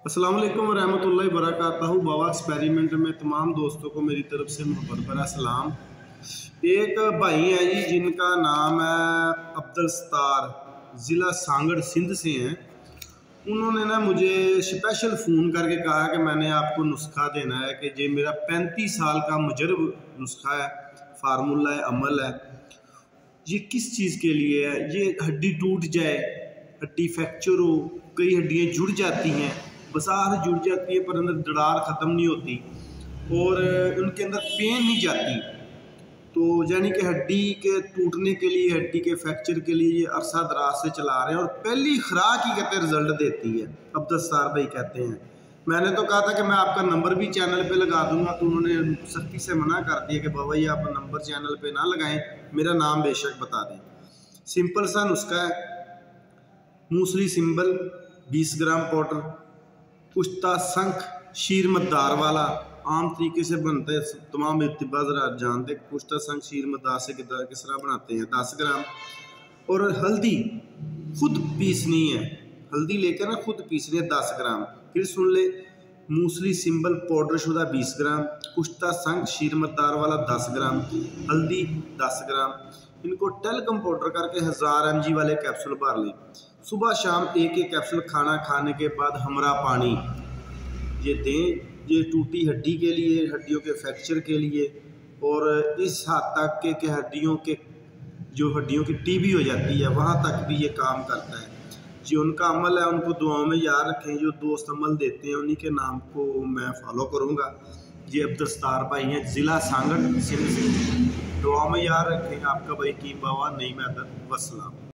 अस्सलाम वालेकुम रहमतुल्लाहि वबरकातुहू। बाबा एक्सपेरिमेंट में तमाम दोस्तों को मेरी तरफ से मोहब्बत भरा सलाम। एक भाई है जी जिनका नाम है अब्दुल सत्तार, ज़िला सांगड़ सिंध से हैं। उन्होंने ना मुझे स्पेशल फ़ोन करके कहा कि मैंने आपको नुस्खा देना है कि ये मेरा 35 साल का मुजरब नुस्खा है, फार्मूला है, अमल है। ये किस चीज़ के लिए है? ये हड्डी टूट जाए, हड्डी फ्रैक्चर हो, कई हड्डियाँ जुड़ जाती हैं, बसार जुड़ जाती है पर अंदर दरार ख़त्म नहीं होती और उनके अंदर पेन नहीं जाती। तो यानी कि हड्डी के टूटने के लिए, हड्डी के फ्रैक्चर के लिए ये अरसा दराज से चला रहे हैं और पहली खुराक ही कहते हैं रिजल्ट देती है। अब्दुल सत्तार भाई कहते हैं, मैंने तो कहा था कि मैं आपका नंबर भी चैनल पे लगा दूंगा, तो उन्होंने सख्ती से मना कर दिया कि बाबा ये आप नंबर चैनल पे ना लगाएं, मेरा नाम बेशक बता दें। सिंपल सा नुस्खा है, मूसली सिंबल 20 ग्राम पाउडर, कुश्ता शंख शीर मद्दार वाला, आम तरीके से बनते हैं, तमाम इत्तिबा ज़रा जानते हैं कुश्ता शंख शीर मद्दार से किस तरह बनाते हैं, 10 ग्राम। और हल्दी खुद पीसनी है, हल्दी लेकर ना खुद पीसनी है 10 ग्राम। फिर सुन ले, मूसली सिंबल पाउडर शुदा 20 ग्राम, कुश्ता शंख शीर मद्दार वाला 10 ग्राम, हल्दी 10 ग्राम। इनको टेलकम पाउडर करके 1000 mg वाले कैप्सूल भर लें। सुबह शाम एक एक कैप्सूल खाना खाने के बाद हमरा पानी ये दें। ये टूटी हड्डी के लिए, हड्डियों के फ्रैक्चर के लिए, और इस हद तक के हड्डियों की टीबी हो जाती है वहाँ तक भी ये काम करता है। जो उनका अमल है उनको दुआओं में याद रखें। जो दोस्त अमल देते हैं उन्हीं के नाम को मैं फॉलो करूँगा। ये अब्दुल सत्तार भाई हैं, ज़िला सांगड़ सिंध से। दुआ में याद रखें। आपका भाई कीम बाबा, नई मैदत। वस्सलाम।